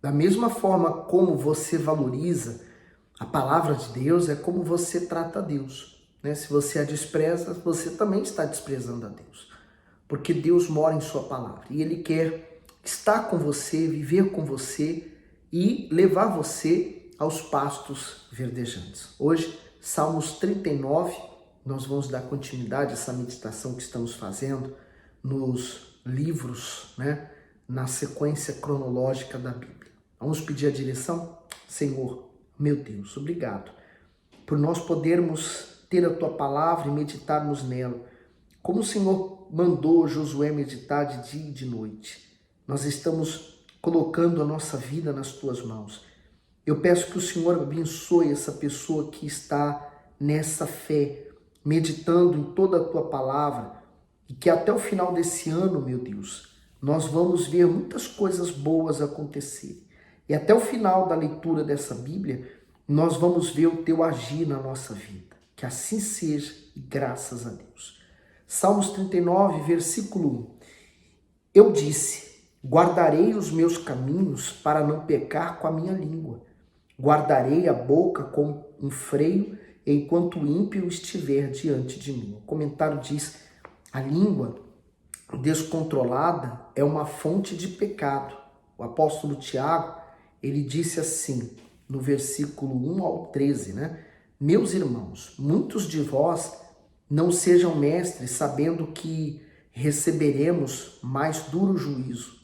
Da mesma forma como você valoriza a palavra de Deus, é como você trata a Deus, né? Se você a despreza, você também está desprezando a Deus. Porque Deus mora em sua palavra e Ele quer estar com você, viver com você e levar você aos pastos verdejantes. Hoje, Salmos 39, nós vamos dar continuidade a essa meditação que estamos fazendo nos livros, né, na sequência cronológica da Bíblia. Vamos pedir a direção? Senhor, meu Deus, obrigado por nós podermos ter a Tua palavra e meditarmos nela. Como o Senhor mandou Josué meditar de dia e de noite, nós estamos colocando a nossa vida nas Tuas mãos. Eu peço que o Senhor abençoe essa pessoa que está nessa fé, meditando em toda a Tua palavra, e que até o final desse ano, meu Deus, nós vamos ver muitas coisas boas acontecerem. E até o final da leitura dessa Bíblia, nós vamos ver o Teu agir na nossa vida. Que assim seja, e graças a Deus. Salmos 39, versículo 1. Eu disse, guardarei os meus caminhos para não pecar com a minha língua. Guardarei a boca com um freio enquanto o ímpio estiver diante de mim. O comentário diz, a língua descontrolada é uma fonte de pecado. O apóstolo Tiago, ele disse assim, no versículo 1 ao 13, né? Meus irmãos, muitos de vós não sejam mestres, sabendo que receberemos mais duro juízo,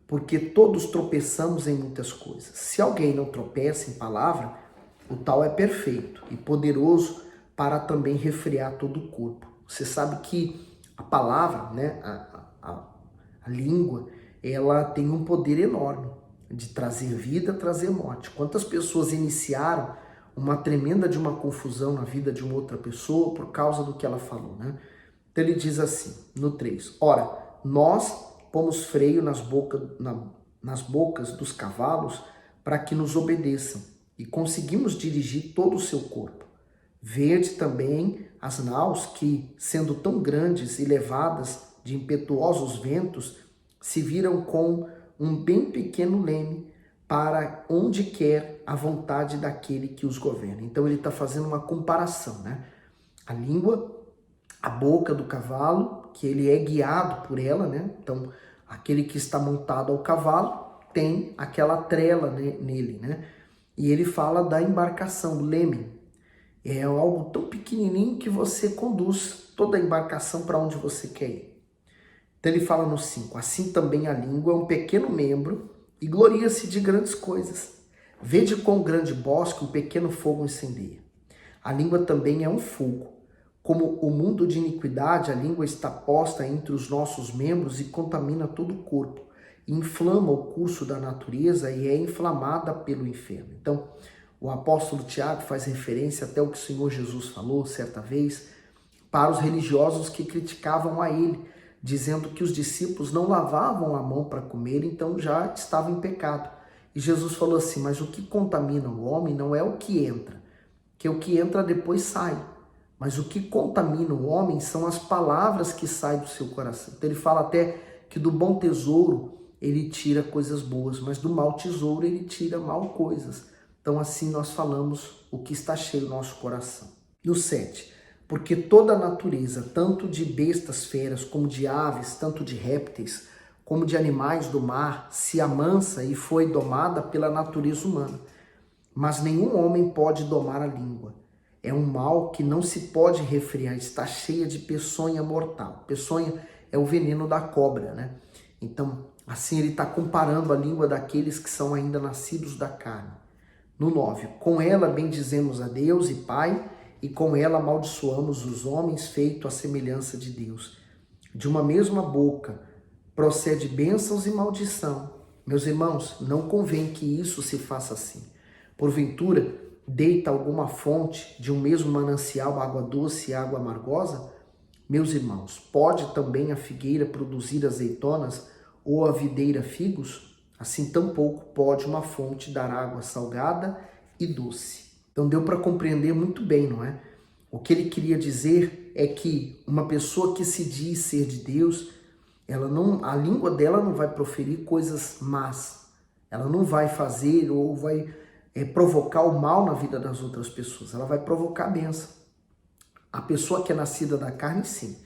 porque todos tropeçamos em muitas coisas. Se alguém não tropeça em palavra, o tal é perfeito e poderoso para também refrear todo o corpo. Você sabe que a palavra, né, a língua, ela tem um poder enorme de trazer vida, trazer morte. Quantas pessoas iniciaram uma tremenda de uma confusão na vida de uma outra pessoa por causa do que ela falou, né? Então ele diz assim, no 3, ora, nós pomos freio nas bocas dos cavalos para que nos obedeçam e conseguimos dirigir todo o seu corpo. Vede também as naus que, sendo tão grandes e levadas de impetuosos ventos, se viram com um bem pequeno leme para onde quer a vontade daquele que os governa. Então ele está fazendo uma comparação, né? A língua, a boca do cavalo, que ele é guiado por ela, né? Então aquele que está montado ao cavalo tem aquela trela nele, né? E ele fala da embarcação, o leme. É algo tão pequenininho que você conduz toda a embarcação para onde você quer ir. Então ele fala no 5, assim também a língua é um pequeno membro e gloria-se de grandes coisas. Vede quão grande bosque um pequeno fogo incendeia. A língua também é um fogo. Como o mundo de iniquidade, a língua está posta entre os nossos membros e contamina todo o corpo. Inflama o curso da natureza e é inflamada pelo inferno. Então, o apóstolo Tiago faz referência até o que o Senhor Jesus falou certa vez para os religiosos que criticavam a ele, dizendo que os discípulos não lavavam a mão para comer, então já estava em pecado. E Jesus falou assim, mas o que contamina o homem não é o que entra, que o que entra depois sai. Mas o que contamina o homem são as palavras que saem do seu coração. Então ele fala até que do bom tesouro ele tira coisas boas, mas do mau tesouro ele tira mal coisas. Então assim nós falamos o que está cheio no nosso coração. No 7, porque toda a natureza, tanto de bestas feras, como de aves, tanto de répteis, como de animais do mar, se amansa e foi domada pela natureza humana. Mas nenhum homem pode domar a língua. É um mal que não se pode refrear, está cheia de peçonha mortal. Peçonha é o veneno da cobra, né? Então, assim ele está comparando a língua daqueles que são ainda nascidos da carne. No 9, com ela bendizemos a Deus e Pai, e com ela amaldiçoamos os homens feito à semelhança de Deus. De uma mesma boca procede bênçãos e maldição. Meus irmãos, não convém que isso se faça assim. Porventura, deita alguma fonte de um mesmo manancial água doce e água amargosa? Meus irmãos, pode também a figueira produzir azeitonas ou a videira figos? Assim tampouco pode uma fonte dar água salgada e doce. Então deu para compreender muito bem, não é? O que ele queria dizer é que uma pessoa que se diz ser de Deus, a língua dela não vai proferir coisas más. ela não vai fazer ou vai provocar o mal na vida das outras pessoas, ela vai provocar a bênção. A pessoa que é nascida da carne, sim,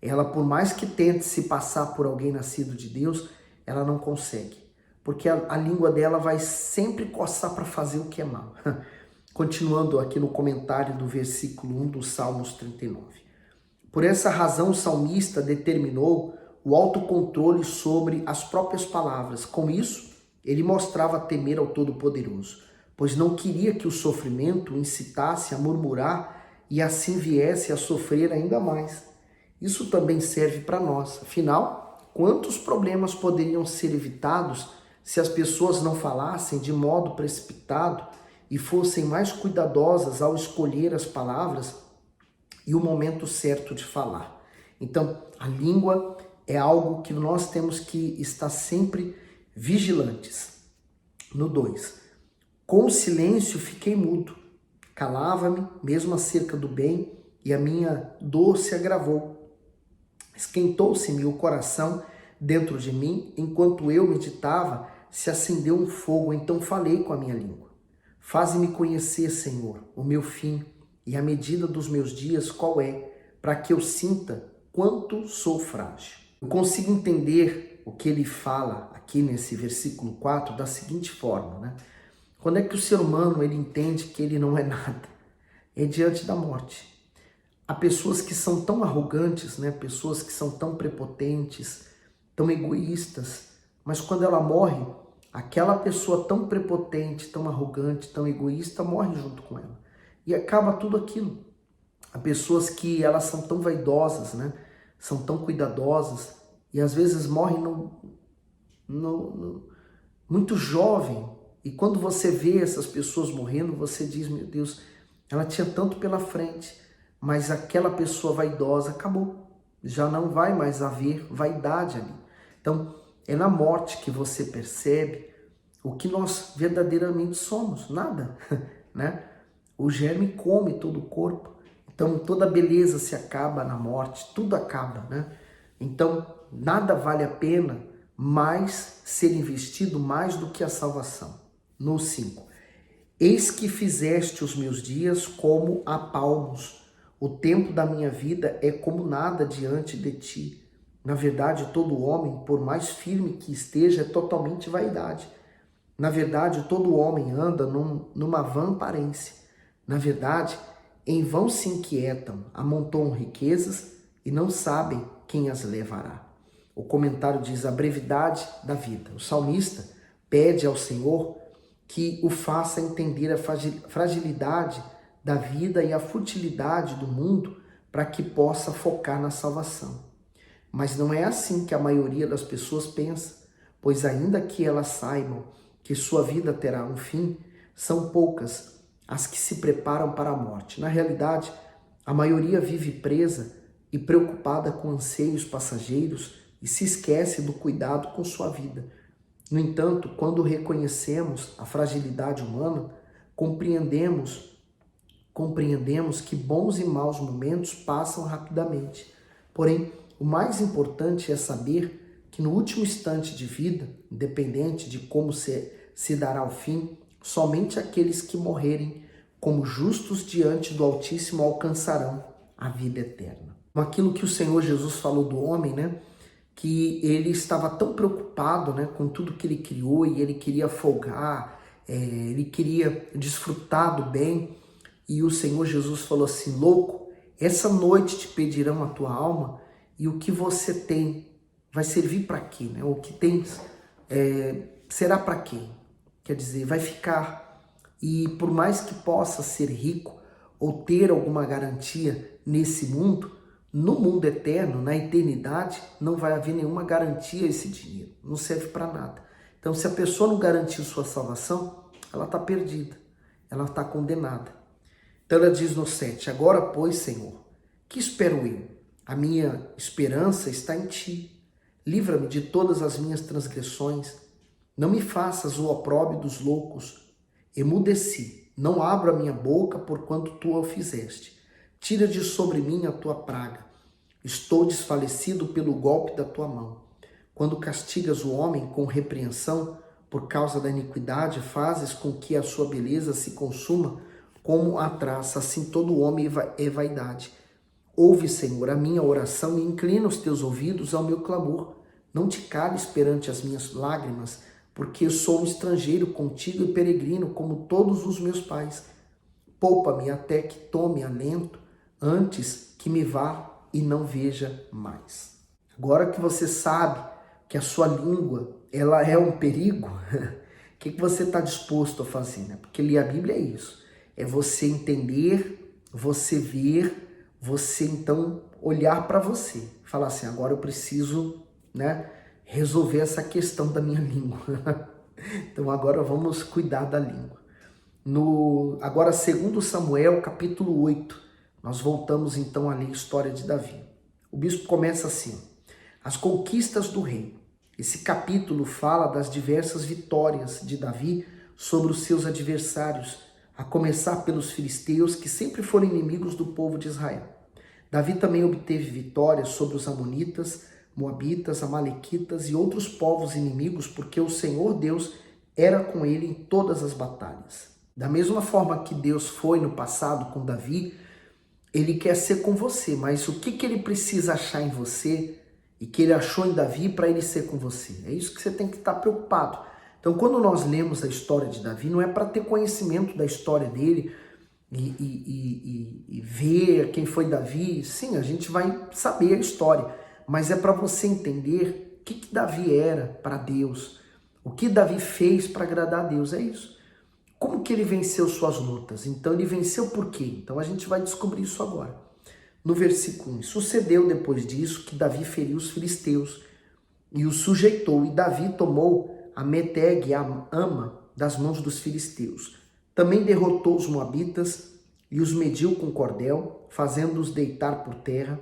ela por mais que tente se passar por alguém nascido de Deus, ela não consegue, porque a língua dela vai sempre coçar para fazer o que é mal. Continuando aqui no comentário do versículo 1 do Salmos 39. Por essa razão o salmista determinou o autocontrole sobre as próprias palavras. Com isso, ele mostrava temer ao Todo-Poderoso, pois não queria que o sofrimento o incitasse a murmurar e assim viesse a sofrer ainda mais. Isso também serve para nós. Afinal, quantos problemas poderiam ser evitados se as pessoas não falassem de modo precipitado e fossem mais cuidadosas ao escolher as palavras e o momento certo de falar? Então, a língua é algo que nós temos que estar sempre vigilantes. No 2. Com o silêncio fiquei mudo, calava-me mesmo acerca do bem, e a minha dor se agravou. Esquentou-se-me o coração dentro de mim, enquanto eu meditava, se acendeu um fogo, então falei com a minha língua. Faze-me conhecer, Senhor, o meu fim, e a medida dos meus dias qual é, para que eu sinta quanto sou frágil. Eu consigo entender o que ele fala aqui nesse versículo 4 da seguinte forma, né? Quando é que o ser humano ele entende que ele não é nada? É diante da morte. Há pessoas que são tão arrogantes, né? Pessoas que são tão prepotentes, tão egoístas, mas quando ela morre, aquela pessoa tão prepotente, tão arrogante, tão egoísta, morre junto com ela. E acaba tudo aquilo. Há pessoas que elas são tão vaidosas, né? São tão cuidadosas e às vezes morrem muito jovem. E quando você vê essas pessoas morrendo, você diz, meu Deus, ela tinha tanto pela frente, mas aquela pessoa vaidosa acabou. Já não vai mais haver vaidade ali. Então, é na morte que você percebe o que nós verdadeiramente somos, nada, né? O germe come todo o corpo, então toda beleza se acaba na morte, tudo acaba, né? Então, nada vale a pena mais ser investido mais do que a salvação. No 5. Eis que fizeste os meus dias como a palmos, o tempo da minha vida é como nada diante de ti. Na verdade, todo homem, por mais firme que esteja, é totalmente vaidade. Na verdade, todo homem anda numa vã aparência. Na verdade, em vão se inquietam, amontoam riquezas e não sabem quem as levará. O comentário diz a brevidade da vida. O salmista pede ao Senhor que o faça entender a fragilidade da vida e a futilidade do mundo para que possa focar na salvação. Mas não é assim que a maioria das pessoas pensa, pois ainda que elas saibam que sua vida terá um fim, são poucas as que se preparam para a morte. Na realidade, a maioria vive presa e preocupada com anseios passageiros e se esquece do cuidado com sua vida. No entanto, quando reconhecemos a fragilidade humana, compreendemos que bons e maus momentos passam rapidamente. Porém, o mais importante é saber que no último instante de vida, independente de como se dará o fim, somente aqueles que morrerem como justos diante do Altíssimo alcançarão a vida eterna. Aquilo que o Senhor Jesus falou do homem, né? Que ele estava tão preocupado, né, com tudo que ele criou e ele queria folgar, ele queria desfrutar do bem. E o Senhor Jesus falou assim, louco, essa noite te pedirão a tua alma e o que você tem vai servir para quê? Né? O que tens será para quê? Quer dizer, vai ficar. E por mais que possa ser rico ou ter alguma garantia nesse mundo, no mundo eterno, na eternidade, não vai haver nenhuma garantia a esse dinheiro. Não serve para nada. Então, se a pessoa não garantir sua salvação, ela está perdida. Ela está condenada. Então, ela diz no 7, agora, pois, Senhor, que espero eu? A minha esperança está em ti. Livra-me de todas as minhas transgressões. Não me faças o opróbrio dos loucos. Emudeci. Não abro a minha boca porquanto tu o fizeste. Tira de sobre mim a tua praga. Estou desfalecido pelo golpe da tua mão. Quando castigas o homem com repreensão, por causa da iniquidade, fazes com que a sua beleza se consuma como a traça, assim todo homem é vaidade. Ouve, Senhor, a minha oração e inclina os teus ouvidos ao meu clamor. Não te cales perante as minhas lágrimas, porque eu sou um estrangeiro contigo e peregrino, como todos os meus pais. Poupa-me até que tome alento, antes que me vá e não veja mais. Agora que você sabe que a sua língua ela é um perigo, o que você está disposto a fazer? Né? Porque ler a Bíblia é isso. É você entender, você ver, você então olhar para você. Falar assim, agora eu preciso, né, resolver essa questão da minha língua. Então agora vamos cuidar da língua. Agora, 2 Samuel, capítulo 8, nós voltamos então a ler a história de Davi. O bispo começa assim, as conquistas do rei. Esse capítulo fala das diversas vitórias de Davi sobre os seus adversários, a começar pelos filisteus, que sempre foram inimigos do povo de Israel. Davi também obteve vitórias sobre os amonitas, moabitas, amalequitas e outros povos inimigos, porque o Senhor Deus era com ele em todas as batalhas. Da mesma forma que Deus foi no passado com Davi, ele quer ser com você, mas o que ele precisa achar em você e que ele achou em Davi para ele ser com você? É isso que você tem que estar preocupado. Então, quando nós lemos a história de Davi, não é para ter conhecimento da história dele e ver quem foi Davi. Sim, a gente vai saber a história, mas é para você entender o que Davi era para Deus, o que Davi fez para agradar a Deus, é isso. Como que ele venceu suas lutas? Então, ele venceu por quê? Então, a gente vai descobrir isso agora. No versículo 1, sucedeu depois disso que Davi feriu os filisteus e os sujeitou, e Davi tomou a Meteg e a Ama das mãos dos filisteus. Também derrotou os moabitas e os mediu com cordel, fazendo-os deitar por terra,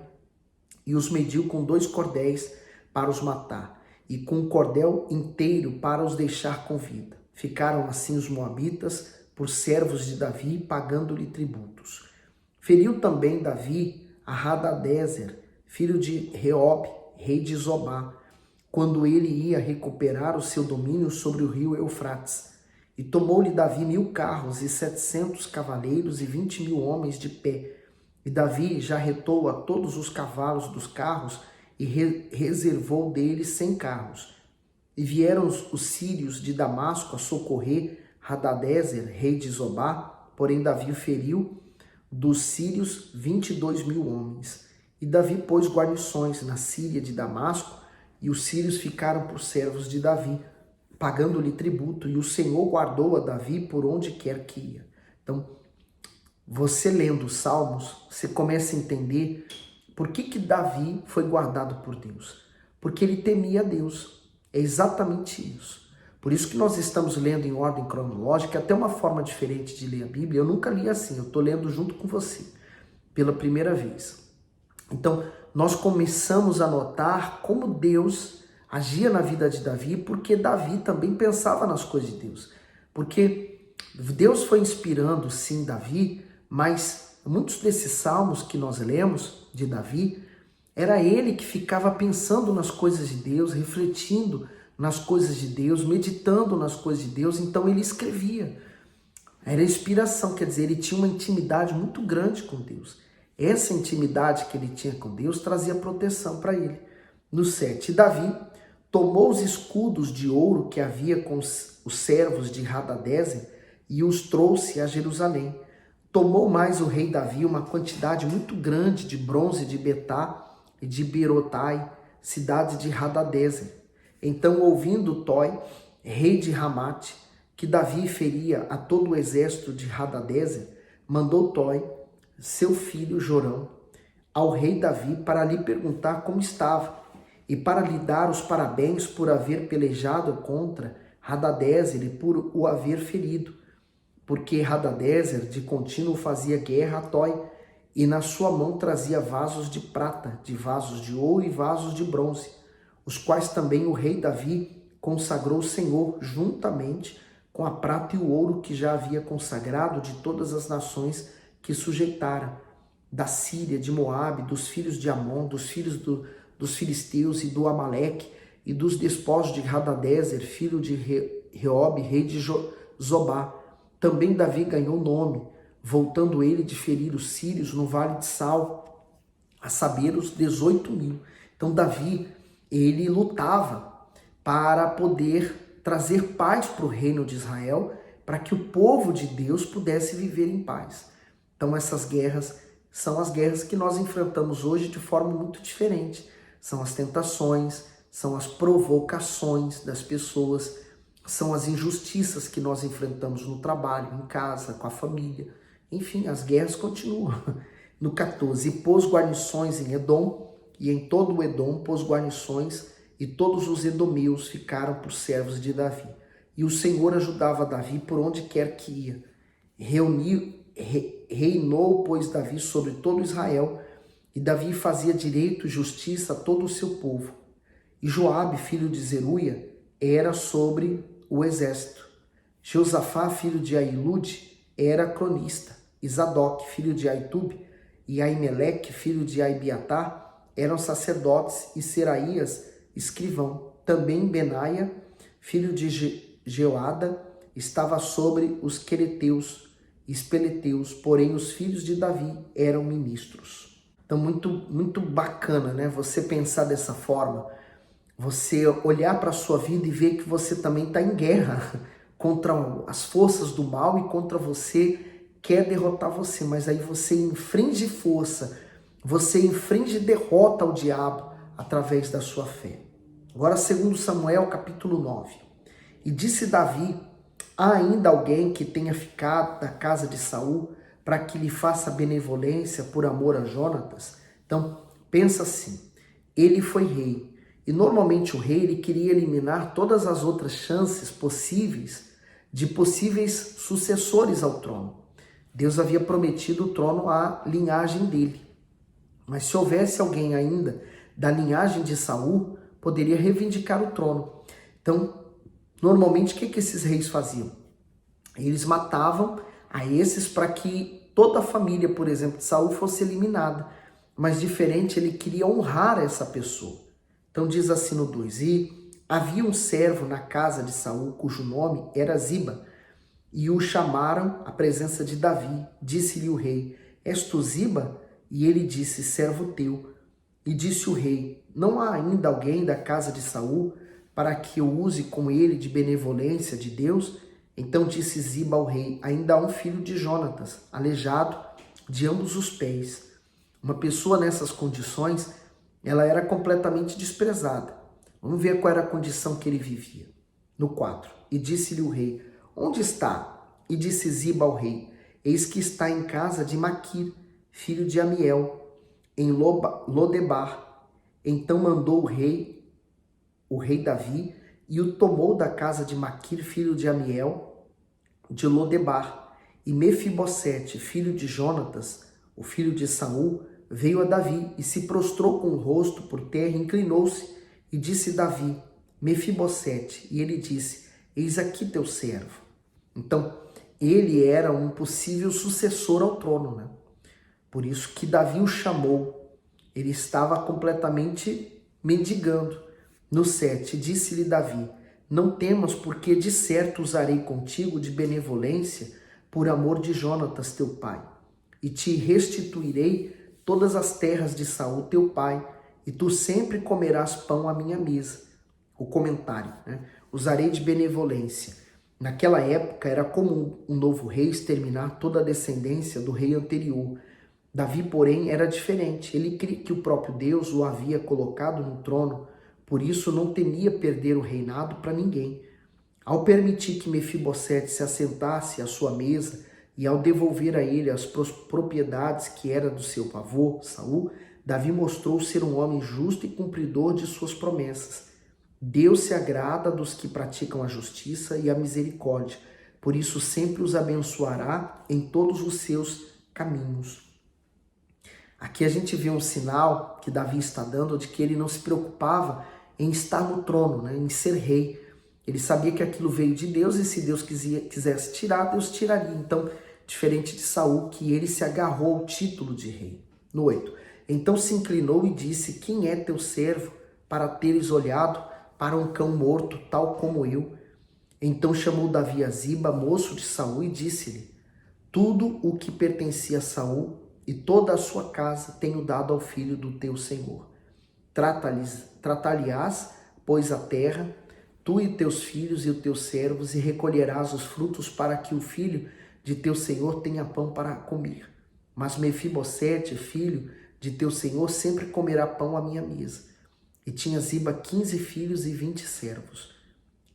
e os mediu com 2 cordéis para os matar, e com um cordel inteiro para os deixar com vida. Ficaram assim os moabitas por servos de Davi, pagando-lhe tributos. Feriu também Davi a Hadadezer, filho de Reob, rei de Zobá, quando ele ia recuperar o seu domínio sobre o rio Eufrates. E tomou-lhe Davi 1000 carros e 700 cavaleiros e 20.000 homens de pé. E Davi já retou a todos os cavalos dos carros e reservou deles 100 carros. E vieram os sírios de Damasco a socorrer Hadadezer, rei de Zobá, porém Davi feriu dos sírios 22.000 homens. E Davi pôs guarnições na Síria de Damasco, e os sírios ficaram por servos de Davi, pagando-lhe tributo, e o Senhor guardou a Davi por onde quer que ia. Então, você lendo os Salmos, você começa a entender por que Davi foi guardado por Deus. Porque ele temia a Deus. É exatamente isso. Por isso que nós estamos lendo em ordem cronológica, até uma forma diferente de ler a Bíblia. Eu nunca li assim, eu estou lendo junto com você, pela primeira vez. Então, nós começamos a notar como Deus agia na vida de Davi, porque Davi também pensava nas coisas de Deus. Porque Deus foi inspirando, sim, Davi, mas muitos desses salmos que nós lemos de Davi, era ele que ficava pensando nas coisas de Deus, refletindo nas coisas de Deus, meditando nas coisas de Deus, então ele escrevia. Era inspiração, quer dizer, ele tinha uma intimidade muito grande com Deus. Essa intimidade que ele tinha com Deus trazia proteção para ele. No 7, Davi tomou os escudos de ouro que havia com os servos de Hadadezer e os trouxe a Jerusalém. Tomou mais o rei Davi uma quantidade muito grande de bronze de Betá e de Berotai, cidade de Hadadezer. Então, ouvindo Toi, rei de Ramate, que Davi feria a todo o exército de Hadadezer, mandou Toi, seu filho Jorão, ao rei Davi para lhe perguntar como estava e para lhe dar os parabéns por haver pelejado contra Hadadezer e por o haver ferido, porque Hadadezer de contínuo fazia guerra a Toi e na sua mão trazia vasos de prata, de vasos de ouro e vasos de bronze, os quais também o rei Davi consagrou ao Senhor juntamente com a prata e o ouro que já havia consagrado de todas as nações que sujeitara, da Síria, de Moabe, dos filhos de Amon, dos filhos dos filisteus e do Amaleque, e dos despojos de Hadadezer, filho de Reobe, rei de Zobá. Também Davi ganhou nome, voltando ele de ferir os sírios no vale de Sal, a saber, os 18.000. Então Davi, ele lutava para poder trazer paz para o reino de Israel, para que o povo de Deus pudesse viver em paz. Então essas guerras são as guerras que nós enfrentamos hoje de forma muito diferente. São as tentações, são as provocações das pessoas, são as injustiças que nós enfrentamos no trabalho, em casa, com a família. Enfim, as guerras continuam. No 14, e pôs guarnições em Edom, e em todo o Edom pôs guarnições, e todos os edomeus ficaram por servos de Davi. E o Senhor ajudava Davi por onde quer que ia. Reinou, pois, Davi sobre todo Israel, e Davi fazia direito e justiça a todo o seu povo. E Joabe, filho de Zeruia, era sobre o exército. Josafá, filho de Ahilude, era cronista. E Zadok, filho de Aitube, e Aimeleque, filho de Abiatar, eram sacerdotes, e Seraías, escrivão. Também Benaia, filho de Jeoada, estava sobre os quereteus e espeleteus, porém os filhos de Davi eram ministros. Então muito bacana, né? Você pensar dessa forma, você olhar para a sua vida e ver que você também está em guerra contra as forças do mal e contra você, quer derrotar você, mas aí você infringe força, você infringe derrota ao diabo através da sua fé. Agora, 2 Samuel, capítulo 9. E disse Davi: há ainda alguém que tenha ficado da casa de Saul para que lhe faça benevolência por amor a Jonatas? Então, pensa assim, ele foi rei, e normalmente o rei ele queria eliminar todas as outras chances possíveis de possíveis sucessores ao trono. Deus havia prometido o trono à linhagem dele. Mas se houvesse alguém ainda da linhagem de Saul, poderia reivindicar o trono. Então, normalmente, o que esses reis faziam? Eles matavam a esses para que toda a família, por exemplo, de Saul fosse eliminada. Mas diferente, ele queria honrar essa pessoa. Então diz assim no 2, e havia um servo na casa de Saul, cujo nome era Ziba, e o chamaram à presença de Davi. Disse-lhe o rei: és tu Ziba? E ele disse: servo teu. E disse o rei: não há ainda alguém da casa de Saul para que eu use com ele de benevolência de Deus? Então disse Ziba ao rei: ainda há um filho de Jonatas, aleijado de ambos os pés. Uma pessoa nessas condições, ela era completamente desprezada. Vamos ver qual era a condição que ele vivia. No 4, e disse-lhe o rei: onde está? E disse Ziba ao rei: eis que está em casa de Maquir, filho de Amiel, em Lodebar. Então mandou o rei Davi, e o tomou da casa de Maquir, filho de Amiel, de Lodebar. E Mefibosete, filho de Jonatas, o filho de Saul, veio a Davi e se prostrou com o rosto por terra, inclinou-se e disse Davi: Mefibosete. E ele disse: eis aqui teu servo. Então, ele era um possível sucessor ao trono, né? Por isso que Davi o chamou. Ele estava completamente mendigando. No 7, disse-lhe Davi: não temas, porque de certo usarei contigo de benevolência por amor de Jonatas teu pai, e te restituirei todas as terras de Saul teu pai, e tu sempre comerás pão à minha mesa. O comentário, né? Usarei de benevolência. Naquela época era comum um novo rei exterminar toda a descendência do rei anterior. Davi, porém, era diferente. Ele cria que o próprio Deus o havia colocado no trono, por isso não temia perder o reinado para ninguém. Ao permitir que Mefibosete se assentasse à sua mesa e ao devolver a ele as propriedades que era do seu avô, Saul, Davi mostrou ser um homem justo e cumpridor de suas promessas. Deus se agrada dos que praticam a justiça e a misericórdia, por isso sempre os abençoará em todos os seus caminhos. Aqui a gente vê um sinal que Davi está dando de que ele não se preocupava em estar no trono, né, em ser rei. Ele sabia que aquilo veio de Deus e se Deus quisesse tirar, Deus tiraria. Então, diferente de Saul, que ele se agarrou ao título de rei. No 8, então se inclinou e disse: quem é teu servo para teres olhado para um cão morto, tal como eu? Então chamou Davi a Ziba, moço de Saul, e disse-lhe: tudo o que pertencia a Saul e toda a sua casa tenho dado ao filho do teu senhor. Tratar-lhe-ás, pois, a terra, tu e teus filhos e os teus servos, e recolherás os frutos para que o filho de teu senhor tenha pão para comer. Mas Mefibosete, filho de teu senhor, sempre comerá pão à minha mesa. E tinha Ziba 15 filhos e 20 servos.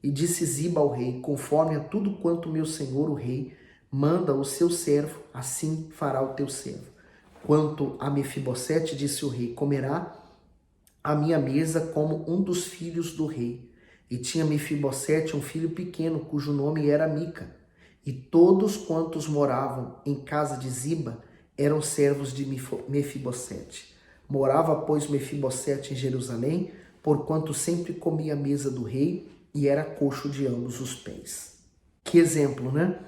E disse Ziba ao rei: conforme a tudo quanto meu senhor o rei manda o seu servo, assim fará o teu servo. Quanto a Mefibosete, disse o rei, comerá à minha mesa como um dos filhos do rei. E tinha Mefibosete um filho pequeno, cujo nome era Mica. E todos quantos moravam em casa de Ziba eram servos de Mefibosete. Morava, pois, Mefibosete em Jerusalém, porquanto sempre comia à mesa do rei e era coxo de ambos os pés. Que exemplo, né?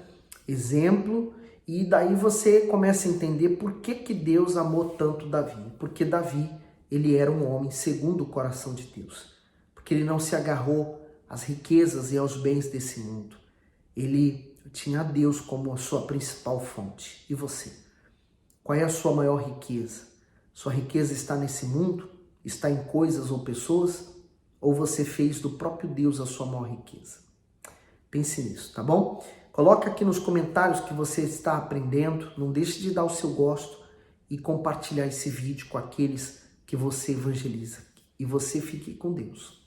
Exemplo, e daí você começa a entender por que Deus amou tanto Davi. Porque Davi, ele era um homem segundo o coração de Deus. Porque ele não se agarrou às riquezas e aos bens desse mundo. Ele tinha a Deus como a sua principal fonte. E você? Qual é a sua maior riqueza? Sua riqueza está nesse mundo? Está em coisas ou pessoas? Ou você fez do próprio Deus a sua maior riqueza? Pense nisso, tá bom? Coloca aqui nos comentários que você está aprendendo. Não deixe de dar o seu gosto e compartilhar esse vídeo com aqueles que você evangeliza. E você fique com Deus.